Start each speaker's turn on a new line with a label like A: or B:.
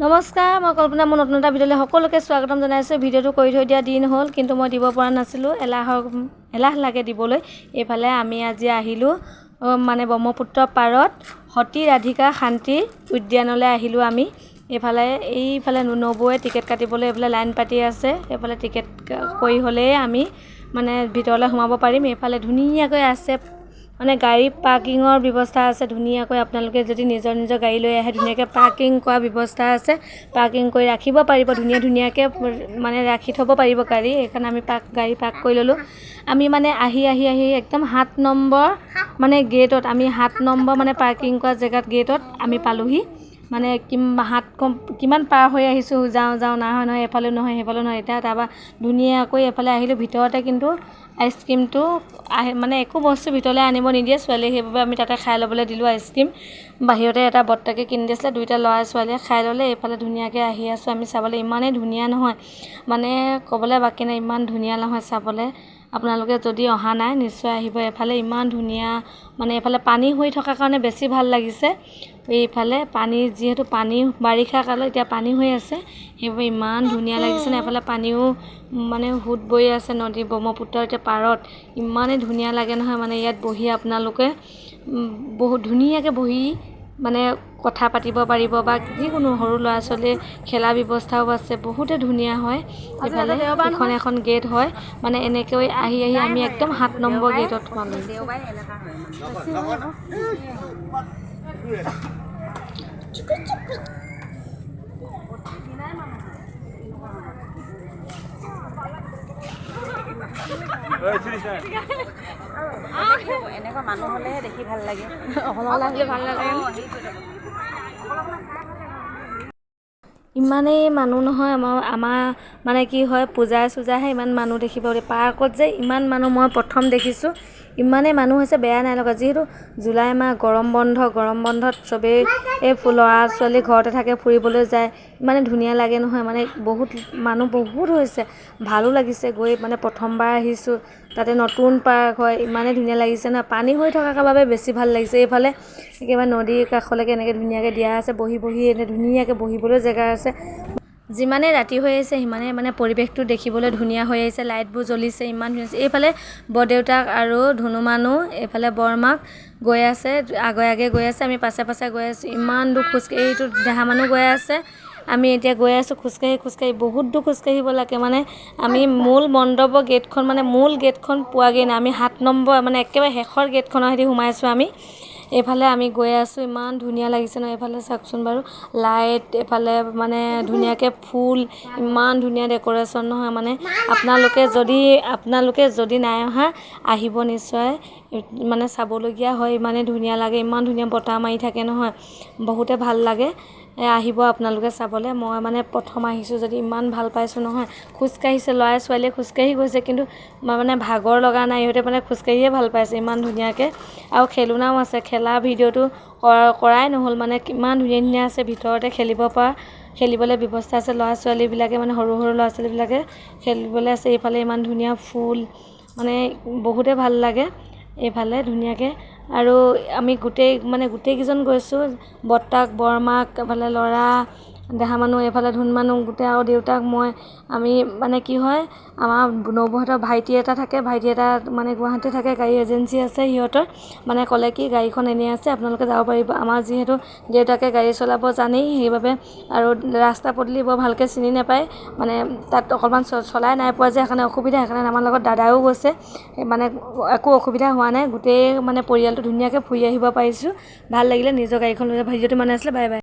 A: নমস্কাৰ, মই কল্পনা মোৰ নতুন এটা ভিডিঅ'লৈ সকলোকে স্বাগতম জনাইছোঁ। ভিডিঅ'টো কৰি থৈ দিয়া দিন হ'ল, কিন্তু মই দিব পৰা নাছিলোঁ, এলাহ লাগে দিবলৈ। এইফালে আমি আজি আহিলোঁ মানে ব্ৰহ্মপুত্ৰ পাৰত সতী ৰাধিকা শান্তি উদ্যানলৈ আহিলোঁ আমি। এইফালে নবৌৱে টিকেট কাটিবলৈ এইফালে লাইন পাতি আছে। এইফালে টিকেট কৰি হ'লেই আমি মানে ভিতৰলৈ সোমাব পাৰিম। এইফালে ধুনীয়াকৈ আছে মানে গাড়ী পাৰ্কিঙৰ ব্যৱস্থা আছে ধুনীয়াকৈ। আপোনালোকে যদি নিজৰ গাড়ী লৈ আহে ধুনীয়াকৈ পাৰ্কিং কৰা ব্যৱস্থা আছে। পাৰ্কিং কৰি ৰাখিব পাৰিব ধুনীয়াকৈ মানে ৰাখি থ'ব পাৰিব গাড়ী। সেইকাৰণে আমি গাড়ী পাৰ্ক কৰি ল'লোঁ। আমি মানে আহি একদম 7 নম্বৰ মানে গেটত আমি 7 নম্বৰ মানে পাৰ্কিং কৰা জেগাত গেটত আমি পালোহি। মানে কিমান পাৰ হৈ আহিছোঁ, যাওঁ নহয় এফালেও নহয় সেইফালেও নহয়। এতিয়া তাৰপৰা ধুনীয়াকৈ এফালে আহিলোঁ। ভিতৰতে কিন্তু আইচক্ৰীমটো মানে একো বস্তু ভিতৰলৈ আনিব নিদিয়ে ছোৱালীক, সেইবাবে আমি তাতে খাই ল'বলৈ দিলোঁ আইচক্ৰীম। বাহিৰতে এটা বৰ্তাকে কিনি দিছিলে, দুইটা ল'ৰা ছোৱালীয়ে খাই ল'লে। এইফালে ধুনীয়াকৈ আহি আছোঁ আমি চাবলৈ। ইমানেই ধুনীয়া নহয় মানে ক'বলৈ বাকী নাই, ইমান ধুনীয়া নহয় চাবলৈ। আপোনালোকে যদি অহা নাই নিশ্চয় আহিব। এফালে ইমান ধুনীয়া মানে এইফালে পানী হৈ থকাৰ কাৰণে বেছি ভাল লাগিছে। এইফালে পানী যিহেতু বাৰিষা কালত এতিয়া পানী হৈ আছে, সেইবাবে ইমান ধুনীয়া লাগিছে। এফালে পানীও মানে সোঁত বৈ আছে নদী ব্ৰহ্মপুত্ৰৰ এতিয়া পাৰত। ইমানেই ধুনীয়া লাগে নহয় মানে ইয়াত বহি আপোনালোকে বহুত ধুনীয়াকৈ বহি মানে কথা পাতিব পাৰিব বা যিকোনো সৰু ল'ৰা ছোৱালীৰ খেলা ব্যৱস্থাও আছে, বহুতে ধুনীয়া হয়। এইফালে এখন গেট হয় মানে এনেকৈ আহি আমি একদম 7 নম্বৰ গেটত পালোঁ।
B: এনেকুৱা মানুহ হ'লেহে দেখি ভাল লাগে।
A: ইমানেই মানুহ নহয় আমাৰ মানে কি হয় পূজাই চূজাইহে ইমান মানুহ দেখিব। পাৰ্কত যে ইমান মানুহ মই প্ৰথম দেখিছোঁ। ইমানেই মানুহ হৈছে বেয়া নাই লগা। যিহেতু জুলাই মাহ গৰম বন্ধত চবেই ল'ৰা ছোৱালী ঘৰতে থাকে, ফুৰিবলৈ যায়। ইমানে ধুনীয়া লাগে নহয় মানে মানুহ বহুত হৈছে। ভালো লাগিছে গৈ, মানে প্ৰথমবাৰ আহিছোঁ তাতে নতুন পাৰ্ক হয়। ইমানেই ধুনীয়া লাগিছে নহয়, পানী হৈ থকাৰ বাবে বেছি ভাল লাগিছে। এইফালে একেবাৰে নদীৰ কাষলৈকে এনেকৈ ধুনীয়াকৈ দিয়া আছে, বহি এনে ধুনীয়াকৈ বহিবলৈ জেগা আছে। যিমানেই ৰাতি হৈ আহিছে সিমানেই মানে পৰিৱেশটো দেখিবলৈ ধুনীয়া হৈ আহিছে। লাইটবোৰ জ্বলিছে, ইমান ধুনীয়া হৈছে। এইফালে বৰদেউতাক আৰু ধুনুমানো এইফালে বৰমাক গৈ আছে, আগে গৈ আছে, আমি পাছে গৈ আছোঁ। ইমান দূৰ খোজকাঢ়ি, এইটো দেহা মানুহ গৈ আছে, আমি এতিয়া গৈ আছোঁ খোজকাঢ়ি বহুত দূৰ খোজকাঢ়িব লাগে। মানে আমি মূল মণ্ডপৰ গেটখন মানে মূল গেটখন পোৱাগৈ নাই। আমি 7 নম্বৰ মানে একেবাৰে শেষৰ গেটখনৰ সৈতে সোমাইছোঁ আমি। এইফালে আমি গৈ আছোঁ, ইমান ধুনীয়া লাগিছে ন। এইফালে চাওকচোন বাৰু লাইট, এইফালে মানে ধুনীয়াকৈ ফুল, ইমান ধুনীয়া ডেক'ৰেশ্যন নহয় মানে। আপোনালোকে যদি নাই অহা আহিব নিশ্চয়, মানে চাবলগীয়া হয়। ইমানেই ধুনীয়া লাগে, ইমান ধুনীয়া বতাহ মাৰি থাকে নহয়, বহুতে ভাল লাগে। আহিব আপোনালোকে চাবলৈ। মই মানে প্ৰথম আহিছোঁ যদি ইমান ভাল পাইছোঁ নহয়। খোজকাঢ়িছে ল'ৰা ছোৱালীয়ে খোজকাঢ়ি গৈছে, কিন্তু মানে ভাগৰ লগা নাই। ইহঁতে মানে খোজকাঢ়িয়ে ভাল পাইছে ইমান ধুনীয়াকৈ। আৰু খেলনাও আছে, খেলা ভিডিঅ'টো কৰাই নহ'ল মানে। কিমান ধুনীয়া আছে, ভিতৰতে খেলিবলৈ ব্যৱস্থা আছে। ল'ৰা ছোৱালীবিলাকে মানে সৰু ল'ৰা ছোৱালীবিলাকে খেলিবলৈ আছে। এইফালে ইমান ধুনীয়া ফুল মানে বহুতে ভাল লাগে এইফালে ধুনীয়াকৈ। আৰু আমি গোটেইকেইজন গৈছোঁ, বৰ্তাক বৰমাক, এইফালে ল'ৰা দেহা মানুহ, এইফালে ধুন মানুহ গোটেই, আৰু দেউতাক মই। আমি মানে কি হয় আমাৰ নবৌহঁতৰ ভাইটি এটা থাকে, ভাইটি এটা মানে গুৱাহাটীত থাকে, গাড়ী এজেঞ্চি আছে সিহঁতৰ। মানে ক'লে কি গাড়ীখন এনেই আছে আপোনালোকে যাব পাৰিব। আমাৰ যিহেতু দেউতাকে গাড়ী চলাব জানেই, সেইবাবে আৰু ৰাস্তা পদূলি বৰ ভালকৈ চিনি নাপায় মানে। তাত অকণমান চলাই নাই পোৱা যে, সেইকাৰণে অসুবিধা। সেইকাৰণে আমাৰ লগত দাদাও গৈছে, মানে একো অসুবিধা হোৱা নাই। গোটেই মানে পৰিয়ালটো ধুনীয়াকৈ ফুৰি আহিব পাৰিছোঁ। ভাল লাগিলে নিজৰ গাড়ীখন লৈ। ভিডিঅ'টো মানে আছিলে। Bye bye.